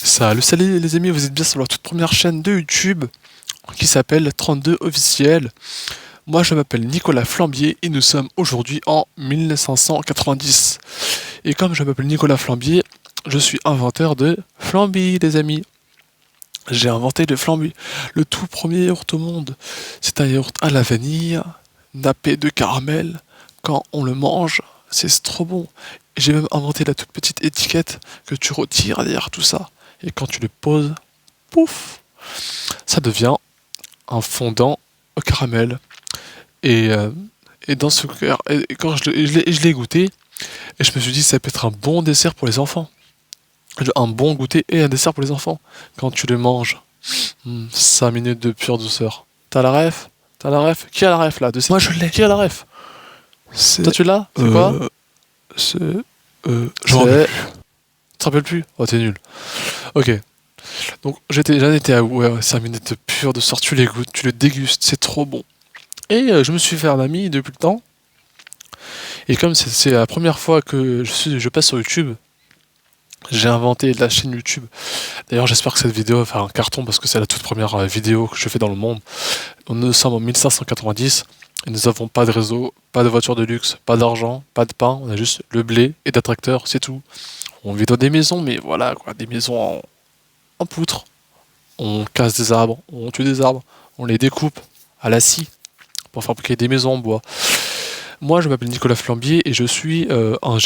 Salut les amis, vous êtes bien sur la toute première chaîne de YouTube qui s'appelle 32 officiel. Moi je m'appelle Nicolas Flambier et nous sommes aujourd'hui en 1590. Et comme je m'appelle Nicolas Flambier, je suis inventeur de Flamby les amis. J'ai inventé le Flamby, le tout premier yaourt au monde. C'est un yaourt à la vanille, nappé de caramel. Quand on le mange, c'est trop bon. J'ai même inventé la toute petite étiquette que tu retires derrière tout ça. Et quand tu le poses, pouf, ça devient un fondant au caramel. Et, euh, et dans ce et quand je l'ai goûté, et je me suis dit ça peut être un bon dessert pour les enfants. Un bon goûter et un dessert pour les enfants. Quand tu les manges, 5 minutes de pure douceur. T'as la ref? T'as la ref? Qui a la ref là de Moi je l'ai. Qui a la ref? Toi C'est. tu l'as? C'est quoi? C'est. Je m'en rappelle plus. Tu te rappelles plus? Oh t'es nul. Ok. Donc j'en étais à 5 minutes de pure douceur, tu les goûtes, tu le dégustes, c'est trop bon. Et je me suis fait un ami depuis le temps. Et comme c'est la première fois que je passe sur YouTube, j'ai inventé la chaîne YouTube. D'ailleurs, j'espère que cette vidéo va faire un carton parce que c'est la toute première vidéo que je fais dans le monde. Nous sommes en 1590 et nous n'avons pas de réseau, pas de voiture de luxe, pas d'argent, pas de pain. On a juste le blé et des tracteurs, c'est tout. On vit dans des maisons, mais voilà quoi, des maisons en poutre. On casse des arbres, on tue des arbres, on les découpe à la scie pour fabriquer des maisons en bois. Moi, je m'appelle Nicolas Flambier et je suis un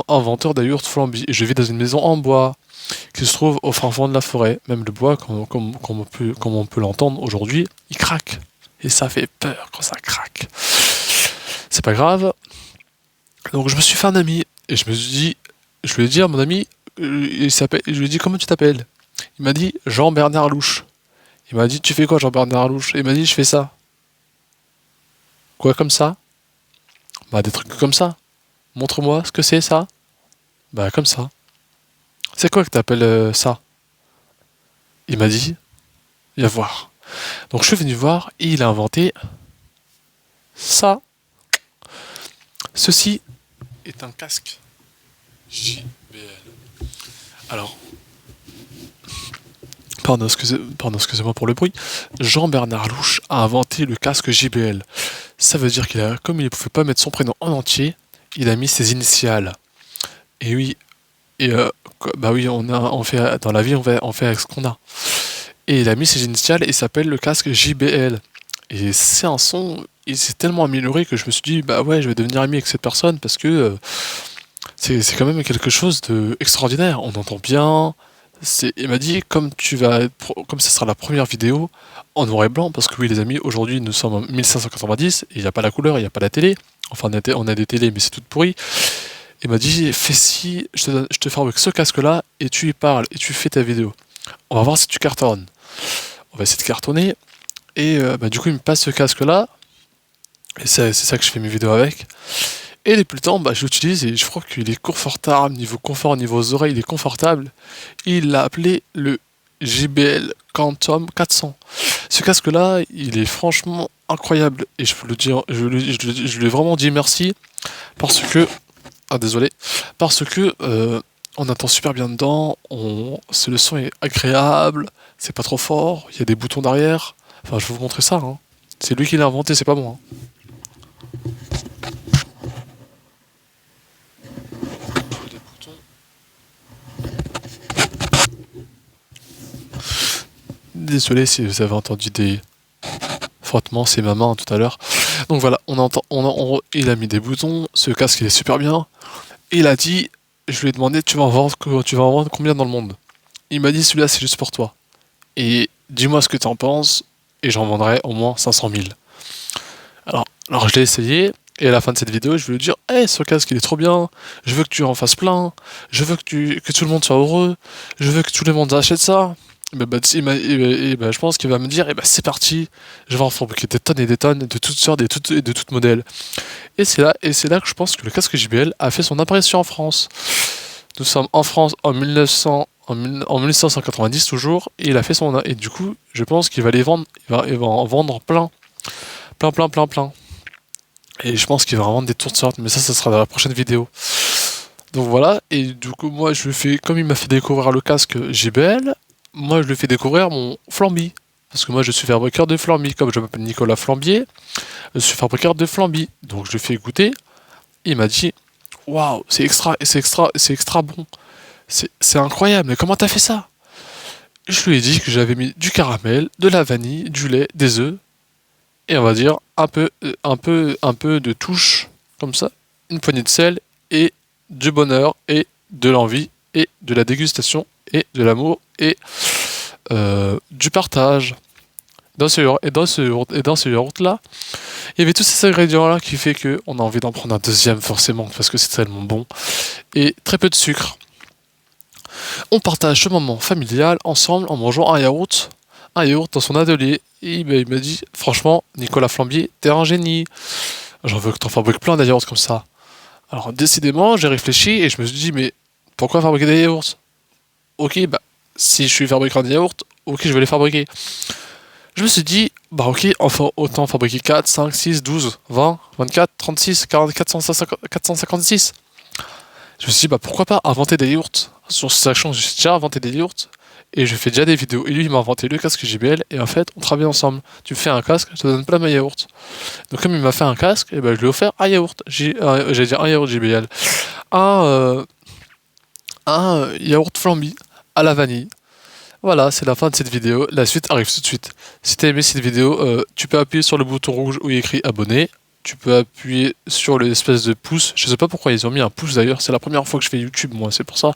inventeur de yaourt Flamby. Et je vis dans une maison en bois qui se trouve au fin fond de la forêt. Même le bois, comme on peut l'entendre aujourd'hui, il craque. Et ça fait peur quand ça craque. C'est pas grave. Donc je me suis fait un ami et je me suis dit, je lui ai dit à mon ami, je lui ai dit comment tu t'appelles? Il m'a dit Jean-Bernard Louche. Il m'a dit tu fais quoi Jean-Bernard Louche? Et il m'a dit je fais ça. Quoi comme ça? Bah des trucs comme ça. Montre-moi ce que c'est ça. Bah comme ça. C'est quoi que t'appelles ça? Il m'a dit viens voir. Donc je suis venu voir et il a inventé ça. Ceci est un casque JBL. Alors, excusez-moi pour le bruit. Jean-Bernard Louche a inventé le casque JBL. Ça veut dire comme il ne pouvait pas mettre son prénom en entier, il a mis ses initiales. Et oui, bah oui, on fait dans la vie, on fait avec ce qu'on a. Et il a mis ses initiales et il s'appelle le casque JBL. Et c'est un son, il s'est tellement amélioré que je me suis dit, bah ouais, je vais devenir ami avec cette personne parce que c'est quand même quelque chose d'extraordinaire. On entend bien. Il m'a dit, comme ce sera la première vidéo en noir et blanc, parce que oui, les amis, aujourd'hui nous sommes en 1590 et il n'y a pas la couleur, il n'y a pas la télé. Enfin, on a des télés, mais c'est tout pourri. Il m'a dit, fais ci, je te fabrique ce casque-là et tu y parles et tu fais ta vidéo. On va voir si tu cartonnes. On va essayer de cartonner. Et bah, du coup, il me passe ce casque-là. Et c'est ça que je fais mes vidéos avec. Et depuis le temps, bah, je l'utilise et je crois qu'il est confortable, niveau confort, niveau aux oreilles, il est confortable. Il l'a appelé le JBL Quantum 400. Ce casque-là, il est franchement incroyable. Et je peux le dire, je lui ai vraiment dit merci parce que. Ah, désolé. Parce que on entend super bien dedans, le son est agréable, c'est pas trop fort, il y a des boutons derrière. Enfin, je vais vous montrer ça. Hein. C'est lui qui l'a inventé, c'est pas moi. Hein. Des boutons. Désolé si vous avez entendu des frottements, c'est ma main tout à l'heure. Donc voilà, il a mis des boutons, ce casque il est super bien. Et il a dit, je lui ai demandé, tu vas en vendre combien dans le monde? Il m'a dit, celui-là c'est juste pour toi. Et dis-moi ce que tu en penses, et j'en vendrai au moins 500 000. Alors je l'ai essayé, et à la fin de cette vidéo, je vais lui dire, hey, ce casque il est trop bien, je veux que tu en fasses plein, je veux que tout le monde soit heureux, je veux que tout le monde achète ça. Je pense qu'il va me dire, c'est parti, je vais en fabriquer des tonnes et des tonnes, de toutes sortes et de toutes modèles. Et c'est là que je pense que le casque JBL a fait son apparition en France. Nous sommes en France en 1590 toujours, et il a fait et du coup, je pense qu'il va les vendre, il va en vendre plein. Et je pense qu'il va en vendre des toutes sortes, mais ça sera dans la prochaine vidéo. Donc voilà, et du coup, moi, je lui fais, comme il m'a fait découvrir le casque JBL, moi, je lui fais découvrir mon Flamby. Parce que moi, je suis fabriqueur de Flamby. Comme je m'appelle Nicolas Flambier, je suis fabriqueur de Flamby. Donc, je lui fais écouter. Il m'a dit, waouh, c'est extra bon. C'est incroyable, mais comment t'as fait ça? Je lui ai dit que j'avais mis du caramel, de la vanille, du lait, des œufs, et on va dire un peu de touche, comme ça, une poignée de sel, et du bonheur, et de l'envie, et de la dégustation, et de l'amour, et du partage. Dans ce yaourt là, il y avait tous ces ingrédients là qui fait que on a envie d'en prendre un deuxième forcément parce que c'est tellement bon et très peu de sucre. On partage ce moment familial ensemble en mangeant un yaourt dans son atelier. Et ben, il m'a dit, franchement, Nicolas Flambier, t'es un génie. J'en veux que t'en fabriques plein des yaourts comme ça. Alors décidément, j'ai réfléchi et je me suis dit, mais pourquoi fabriquer des yaourts? Ok, bah si je suis fabricant de yaourts, ok, je vais les fabriquer. Je me suis dit, bah ok, enfin, autant fabriquer 4, 5, 6, 12, 20, 24, 36, 40, 456. Je me suis dit, bah pourquoi pas inventer des yaourts? Sachant que j'ai déjà inventé des yaourts, et je fais déjà des vidéos. Et lui, il m'a inventé le casque JBL, et en fait, on travaille ensemble. Tu me fais un casque, je te donne plein de yaourts. Donc comme il m'a fait un casque, et ben, je lui ai offert un yaourt. J'allais dire un yaourt JBL. Un, euh, un yaourt Flamby à la vanille. Voilà, c'est la fin de cette vidéo. La suite arrive tout de suite. Si t'as aimé cette vidéo, tu peux appuyer sur le bouton rouge où il y a écrit abonner. Tu peux appuyer sur l'espèce de pouce. Je sais pas pourquoi ils ont mis un pouce d'ailleurs. C'est la première fois que je fais YouTube, moi, c'est pour ça.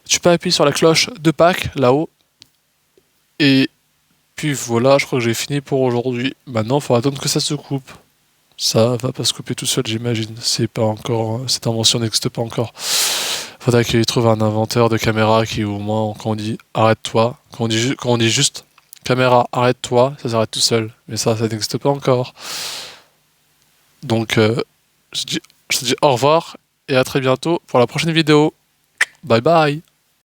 Tu peux appuyer sur la cloche de Pâques là-haut. Et puis voilà, je crois que j'ai fini pour aujourd'hui. Maintenant, il faut attendre que ça se coupe. Ça va pas se couper tout seul, j'imagine. C'est pas encore, cette invention n'existe pas encore. Faudrait qu'il trouve un inventeur de caméra qui, au moins, quand on dit arrête-toi, quand on dit juste caméra, arrête-toi, ça s'arrête tout seul. Mais ça n'existe pas encore. Donc, je te dis au revoir et à très bientôt pour la prochaine vidéo. Bye bye!